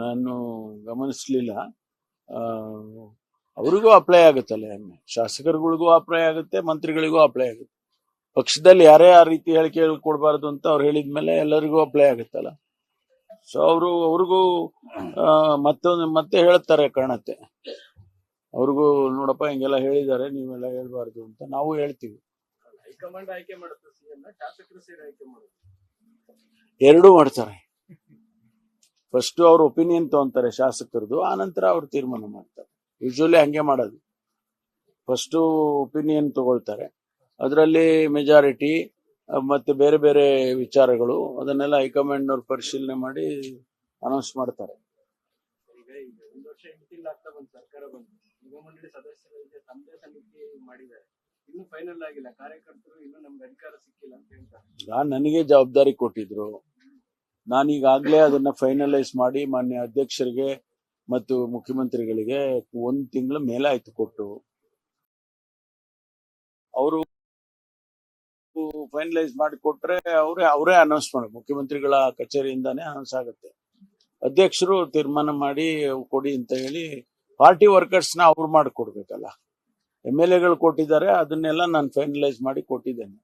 ನಾನು ಗಮನಿಸ್ಲಿಲ್ಲ. ಅವ್ರಿಗೂ ಅಪ್ಲೈ ಆಗುತ್ತಲ್ಲ, ಶಾಸಕರುಗಳಿಗೂ ಅಪ್ಲೈ ಆಗುತ್ತೆ, ಮಂತ್ರಿಗಳಿಗೂ ಅಪ್ಲೈ ಆಗುತ್ತೆ. ಪಕ್ಷದಲ್ಲಿ ಯಾರೇ ಆ ರೀತಿ ಹೇಳಿಕೆ ಕೊಡಬಾರ್ದು ಅಂತ ಅವ್ರು ಹೇಳಿದ್ಮೇಲೆ ಎಲ್ಲರಿಗೂ ಅಪ್ಲೈ ಆಗುತ್ತಲ್ಲ. ಸೊ ಅವ್ರಿಗೂ ಮತ್ತೆ ಹೇಳ್ತಾರೆ ಕಾಣತ್ತೆ. ಅವ್ರಿಗೂ ನೋಡಪ್ಪ ಹಿಂಗೆಲ್ಲ ಹೇಳಿದ್ದಾರೆ, ನೀವೆಲ್ಲ ಹೇಳ್ಬಾರ್ದು ಅಂತ ನಾವು ಹೇಳ್ತೀವಿ. ಹೈಕಮಾಂಡ್ ಆಯ್ಕೆ ಮಾಡುತ್ತೆ, ಶಾಸಕರು ಸೇರಿ ಆಯ್ಕೆ ಮಾಡುತ್ತೆ, ಎರಡೂ ಮಾಡ್ತಾರೆ. ಫಸ್ಟ್ ಅವ್ರ ಒಪಿನಿಯನ್ ತಗೊಂತಾರೆ ಶಾಸಕರದು, ಆನಂತರ ಅವ್ರು ತೀರ್ಮಾನ ಮಾಡ್ತಾರೆ. ಯೂಶುವಲಿ ಹಂಗೆ ಮಾಡೋದು. ಫಸ್ಟ್ ಒಪಿನಿಯನ್ ತಗೊಳ್ತಾರೆ, ಅದರಲ್ಲಿ ಮೆಜಾರಿಟಿ ಮತ್ತೆ ಬೇರೆ ಬೇರೆ ವಿಚಾರಗಳು ಅದನ್ನೆಲ್ಲ ಹೈಕಮಾಂಡ್ ಅವ್ರು ಪರಿಶೀಲನೆ ಮಾಡಿ ಅನೌನ್ಸ್ ಮಾಡ್ತಾರೆ. ಈಗ 1 ವರ್ಷ ಇಂತಿಲ್ಲ ಆಗ್ತಾ ಬಂದು ಸರ್ಕಾರ ಬಂದು ನಿಗಮ ಮಂಡಳಿ ಸದಸ್ಯರಿಗೆ ತಮ್ಮದೇ ಸಮಿತಿ ಮಾಡಿದ್ದಾರೆ, ಇನ್ನು ಫೈನಲ್ ಆಗಿಲ್ಲ. ಕಾರ್ಯಕರ್ತರು ಇನ್ನು ನಮ್ಗೆ ಅಧಿಕಾರ ಸಿಕ್ಕಿಲ್ಲ ಅಂತ ಹೇಳ್ತಾರೆ. ನನಗೆ ಜವಾಬ್ದಾರಿ ಕೊಟ್ಟಿದ್ರು, ನಾನೀಗಾಗಲೇ ಅದನ್ನ ಫೈನಲೈಸ್ ಮಾಡಿ ಮಾನ್ಯ ಅಧ್ಯಕ್ಷರಿಗೆ ಮತ್ತು ಮುಖ್ಯಮಂತ್ರಿಗಳಿಗೆ 1 ತಿಂಗಳ ಮೇಲೆ ಆಯ್ತು ಕೊಟ್ಟು. ಅವರು ಫೈನಲೈಸ್ ಮಾಡಿ ಕೊಟ್ರೆ ಅವರೇ ಅನೌನ್ಸ್ ಮಾಡಿ, ಮುಖ್ಯಮಂತ್ರಿಗಳ ಕಚೇರಿಯಿಂದಾನೇ ಅನೌನ್ಸ್ ಆಗುತ್ತೆ. ಅಧ್ಯಕ್ಷರು ತೀರ್ಮಾನ ಮಾಡಿ ಕೊಡಿ ಅಂತ ಹೇಳಿ ಪಾರ್ಟಿ ವರ್ಕರ್ಸ್ನ ಅವ್ರು ಮಾಡಿಕೊಡ್ಬೇಕಲ್ಲ. MLA ಗಳು ಕೊಟ್ಟಿದ್ದಾರೆ, ಅದನ್ನೆಲ್ಲ ನಾನು ಫೈನಲೈಸ್ ಮಾಡಿ ಕೊಟ್ಟಿದ್ದೇನೆ.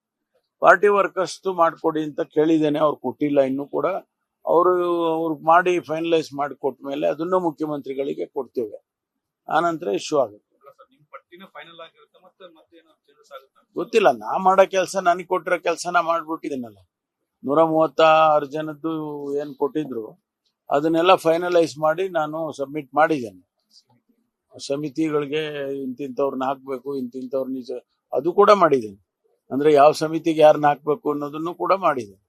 ಪಾರ್ಟಿ ವರ್ಕರ್ಸ್ ಮಾಡಿಕೊಡಿ ಅಂತ ಕೇಳಿದ್ದೇನೆ, ಅವ್ರು ಕೊಟ್ಟಿಲ್ಲ ಇನ್ನೂ ಕೂಡ. ಅವ್ರು ಮಾಡಿ ಫೈನಲೈಸ್ ಮಾಡಿ ಕೊಟ್ಟ ಮೇಲೆ ಅದನ್ನು ಮುಖ್ಯಮಂತ್ರಿಗಳಿಗೆ ಕೊಡ್ತೇವೆ, ಆನಂತರ ಇಶ್ಯೂ ಆಗುತ್ತೆ. ಗೊತ್ತಿಲ್ಲ, ನಾ ಮಾಡೋ ಕೆಲಸ, ನನಗೆ ಕೊಟ್ಟಿರೋ ಕೆಲಸ ನಾ ಮಾಡ್ಬಿಟ್ಟಿದ್ದೀನಲ್ಲ. 136 ಜನದ್ದು ಏನ್ ಕೊಟ್ಟಿದ್ರು ಅದನ್ನೆಲ್ಲ ಫೈನಲೈಸ್ ಮಾಡಿ ನಾನು ಸಬ್ಮಿಟ್ ಮಾಡಿದ್ದೇನೆ. ಸಮಿತಿಗಳಿಗೆ ಇಂತಿಂತವ್ರನ್ನ ಹಾಕ್ಬೇಕು, ಇಂತಿಂತವ್ರನ್ನ ಅದು ಕೂಡ ಮಾಡಿದ್ದೇನೆ. ಅಂದ್ರೆ ಯಾವ ಸಮಿತಿಗೆ ಯಾರನ್ನ ಹಾಕ್ಬೇಕು ಅನ್ನೋದನ್ನು ಕೂಡ ಮಾಡಿದ್ದೇನೆ.